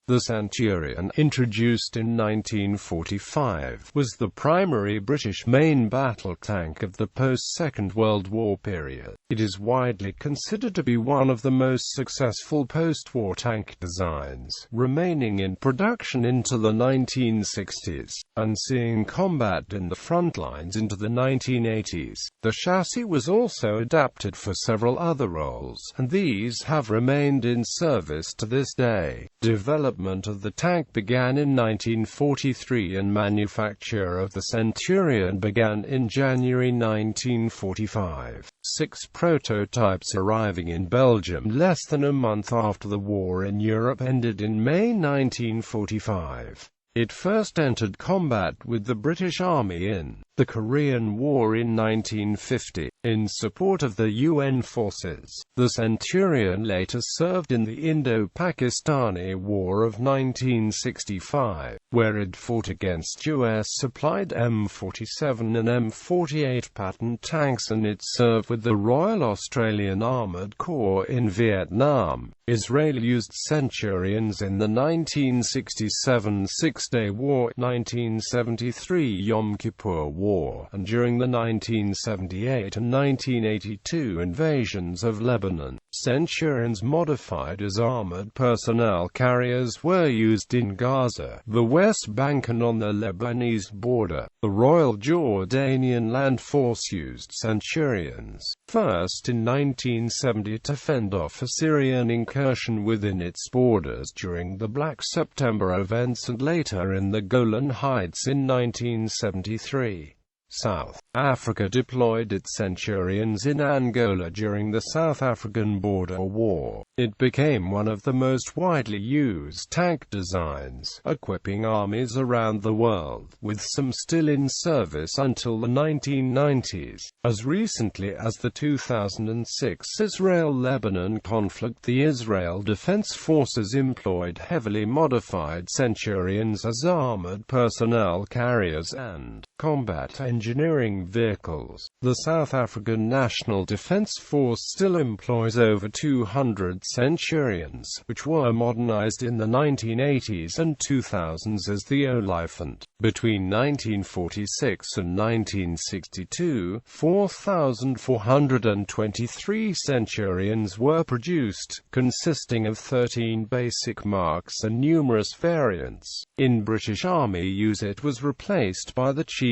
The Centurion, introduced in 1945, was the primary British main battle tank of the post-Second World War period. It is widely considered to be one of the most successful post-war tank designs, remaining in production into the 1960s, and seeing combat in the front lines into the 1980s. The chassis was also adapted for several other roles, and these have remained in service to this day. Development of the tank began in 1943 and manufacture of the Centurion began in January 1945. 6 prototypes arriving in Belgium less than a month after the war in Europe ended in May 1945. It first entered combat with the British Army in the Korean War in 1950, in support of the UN forces. The Centurion later served in the Indo-Pakistani War of 1965, where it fought against US-supplied M47 and M48 Patton tanks, and it served with the Royal Australian Armoured Corps in Vietnam. Israel used Centurions in the 1967 Six-Day War, 1973 Yom Kippur War, and during the 1978 and 1982 invasions of Lebanon. Centurions modified as armored personnel carriers were used in Gaza, the West Bank and on the Lebanese border. The Royal Jordanian Land Force used Centurions, first in 1970 to fend off Assyrian incursion within its borders during the Black September events, and later in the Golan Heights in 1973. South Africa deployed its Centurions in Angola during the South African Border War. It became one of the most widely used tank designs, equipping armies around the world, with some still in service until the 1990s. As recently as the 2006 Israel-Lebanon conflict, the Israel Defense Forces employed heavily modified Centurions as armored personnel carriers and combat engineering vehicles. The South African National Defence Force still employs over 200 Centurions, which were modernized in the 1980s and 2000s as the Oliphant. Between 1946 and 1962, 4,423 Centurions were produced, consisting of 13 basic marks and numerous variants. In British Army use it was replaced by the Chieftain.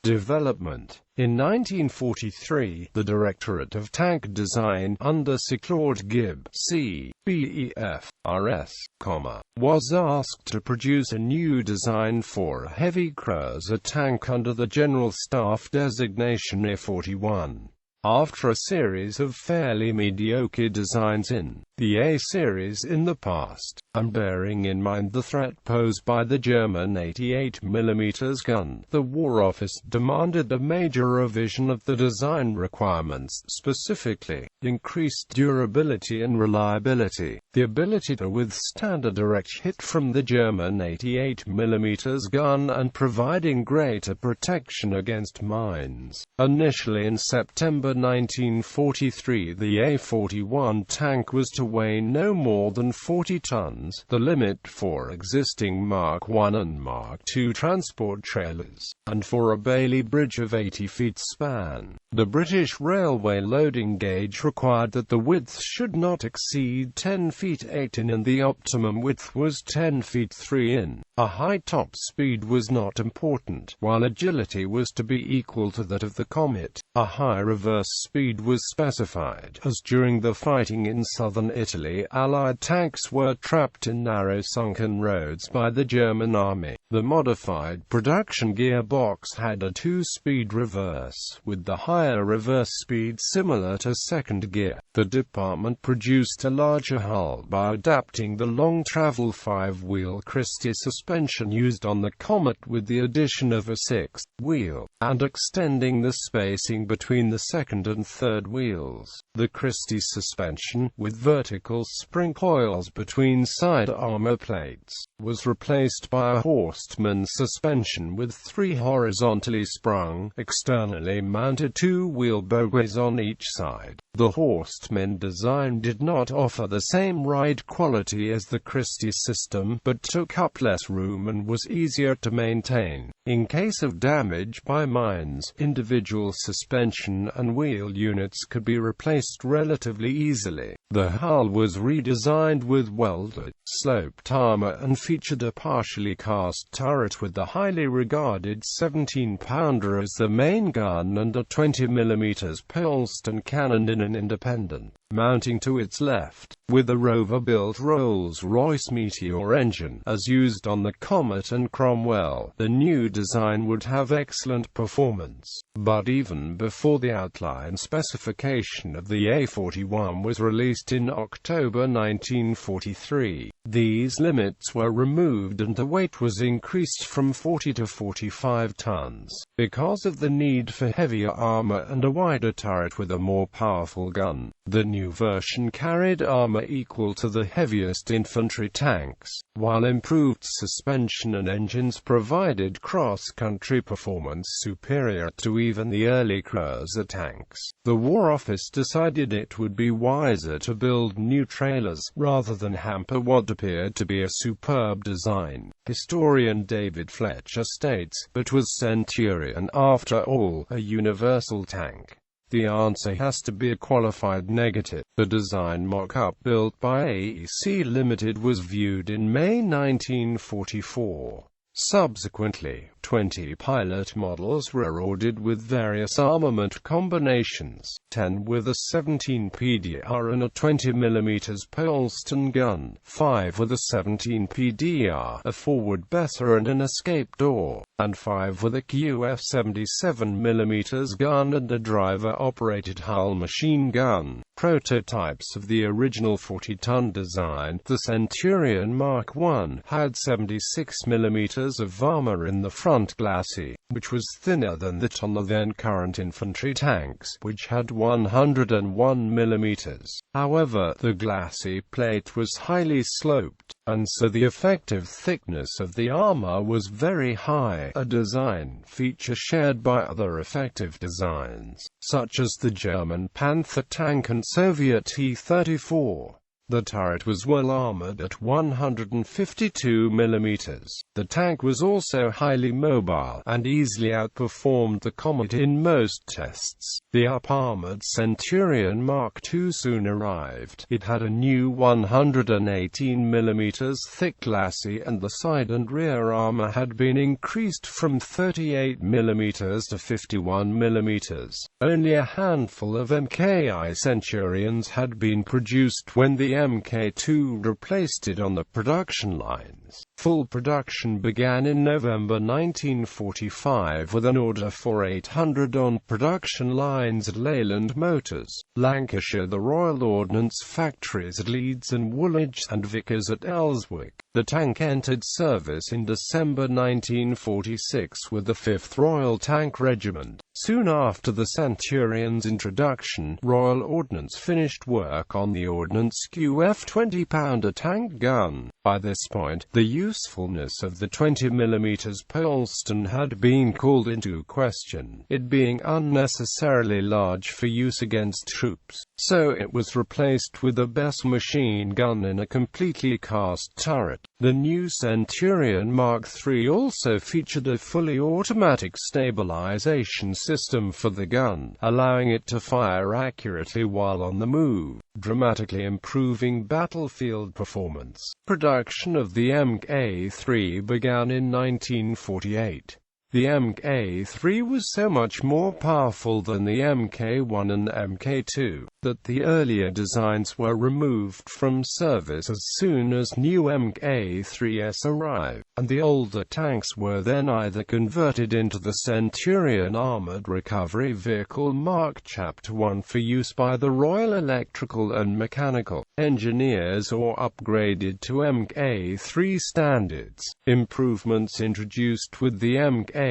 Development. In 1943, the Directorate of Tank Design, under Sir Claude Gibb, C.B.E.F. R.S., was asked to produce a new design for a heavy cruiser tank under the General Staff designation A41. After a series of fairly mediocre designs in the A-series in the past, and bearing in mind the threat posed by the German 88mm gun, the War Office demanded a major revision of the design requirements, specifically increased durability and reliability, the ability to withstand a direct hit from the German 88mm gun, and providing greater protection against mines. Initially in September 1943, the A41 tank was to weigh no more than 40 tons, the limit for existing Mark I and Mark II transport trailers, and for a Bailey bridge of 80 feet span. The British Railway loading gauge required that the width should not exceed 10 feet 8 in and the optimum width was 10 feet 3 in. A high top speed was not important, while agility was to be equal to that of the Comet. A high reverse speed was specified, as during the fighting in southern Italy, Allied tanks were trapped in narrow sunken roads by the German army. The modified production gearbox had a 2-speed reverse, with the higher reverse speed similar to second gear. The department produced a larger hull by adapting the long travel 5-wheel Christie suspension suspension used on the Comet with the addition of a sixth wheel, and extending the spacing between the second and third wheels. The Christie suspension, with vertical spring coils between side armor plates, was replaced by a Horstman suspension with three horizontally sprung, externally mounted two-wheel bogies on each side. The Horstman design did not offer the same ride quality as the Christie system, but took up less room and was easier to maintain. In case of damage by mines, individual suspension and wheel units could be replaced relatively easily. The hull was redesigned with welded, sloped armor and featured a partially cast turret with the highly regarded 17-pounder as the main gun and a 20mm Pilston cannon in an independent mounting to its left, with a Rover-built Rolls-Royce Meteor engine, as used on the Comet and Cromwell. The new design would have excellent performance, but even before the outline specification of the A41 was released in October 1943, these limits were removed and the weight was increased from 40 to 45 tons, because of the need for heavier armor and a wider turret with a more powerful gun. The new version carried armor equal to the heaviest infantry tanks, while improved suspension and engines provided cross-country performance superior to even the early cruiser tanks. The War Office decided it would be wiser to build new trailers, rather than hamper what appeared to be a superb design. Historian David Fletcher states, "But was Centurion, after all, a universal tank?" The answer has to be a qualified negative. The design mock-up built by AEC Limited was viewed in May 1944. Subsequently, 20 pilot models were ordered with various armament combinations, 10 with a 17 PDR and a 20mm Pilston gun, 5 with a 17 PDR, a forward better and an escape door, and 5 with a QF 77mm gun and a driver-operated hull machine gun. Prototypes of the original 40-ton design, the Centurion Mark I, had 76mm of armor in the front glacis, which was thinner than that on the then-current infantry tanks, which had 101mm. However, the glacis plate was highly sloped, and so the effective thickness of the armor was very high, a design feature shared by other effective designs, such as the German Panther tank and Soviet T-34. The turret was well armored at 152mm. The tank was also highly mobile, and easily outperformed the Comet in most tests. The up-armored Centurion Mark II soon arrived. It had a new 118mm thick glacis, and the side and rear armor had been increased from 38mm to 51mm. Only a handful of Mki Centurions had been produced when the Mk2 replaced it on the production lines. Full production began in November 1945 with an order for 800 on production lines at Leyland Motors, Lancashire, the Royal Ordnance factories at Leeds and Woolwich, and Vickers at Elswick. The tank entered service in December 1946 with the 5th Royal Tank Regiment. Soon after the Centurion's introduction, Royal Ordnance finished work on the Ordnance QF 20-pounder tank gun. By this point, the usefulness of the 20mm Pilston had been called into question, it being unnecessarily large for use against troops, so it was replaced with a Bess machine gun in a completely cast turret. The new Centurion Mark III also featured a fully automatic stabilization system for the gun, allowing it to fire accurately while on the move, dramatically improving battlefield performance. Production of the Mk3 began in 1948. The Mk3 was so much more powerful than the Mk1 and Mk2, that the earlier designs were removed from service as soon as new Mk3s arrived, and the older tanks were then either converted into the Centurion Armored Recovery Vehicle Mark Chapter 1 for use by the Royal Electrical and Mechanical Engineers or upgraded to Mk3 standards. Improvements introduced with the Mk3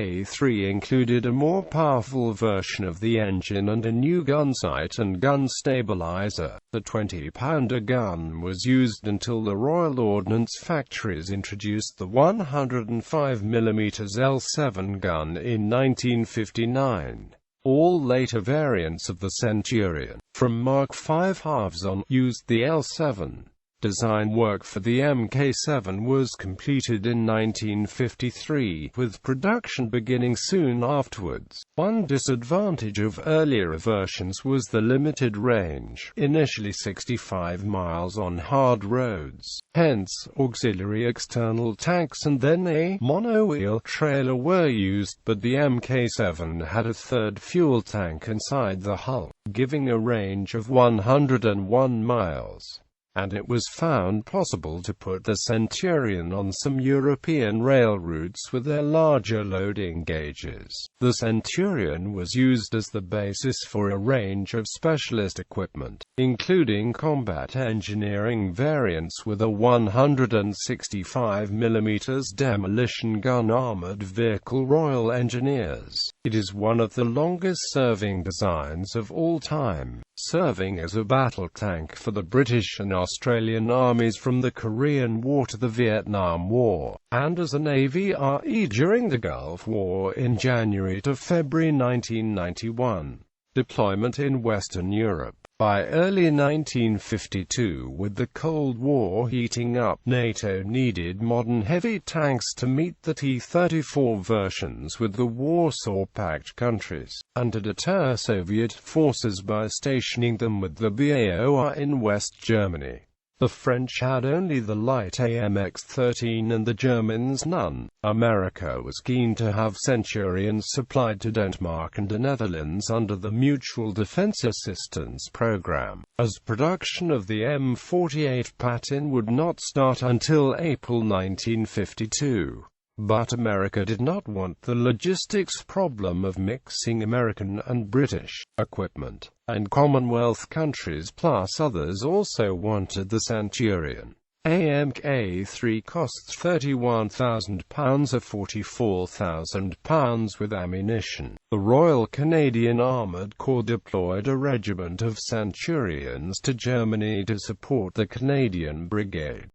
included a more powerful version of the engine and a new gun sight and gun stabilizer. The 20-pounder gun was used until the Royal Ordnance factories introduced the 105mm L7 gun in 1959. All later variants of the Centurion, from Mark V halves on, used the L7. Design work for the Mk7 was completed in 1953, with production beginning soon afterwards. One disadvantage of earlier versions was the limited range, initially 65 miles on hard roads. Hence, auxiliary external tanks and then a monowheel trailer were used, but the Mk7 had a third fuel tank inside the hull, giving a range of 101 miles. And it was found possible to put the Centurion on some European rail routes with their larger loading gauges. The Centurion was used as the basis for a range of specialist equipment, including combat engineering variants with a 165mm demolition gun armored vehicle Royal Engineers. It is one of the longest-serving designs of all time, serving as a battle tank for the British and Australian armies from the Korean War to the Vietnam War, and as a Navy RE during the Gulf War in January to February 1991. Deployment in Western Europe. By early 1952, with the Cold War heating up, NATO needed modern heavy tanks to meet the T-34 versions with the Warsaw Pact countries, and to deter Soviet forces by stationing them with the BAOR in West Germany. The French had only the light AMX-13 and the Germans none. America was keen to have Centurions supplied to Denmark and the Netherlands under the Mutual Defense Assistance Program, as production of the M48 Patton would not start until April 1952. But America did not want the logistics problem of mixing American and British equipment, and Commonwealth countries plus others also wanted the Centurion. Mk3 costs £31,000 or £44,000 with ammunition. The Royal Canadian Armoured Corps deployed a regiment of Centurions to Germany to support the Canadian Brigade.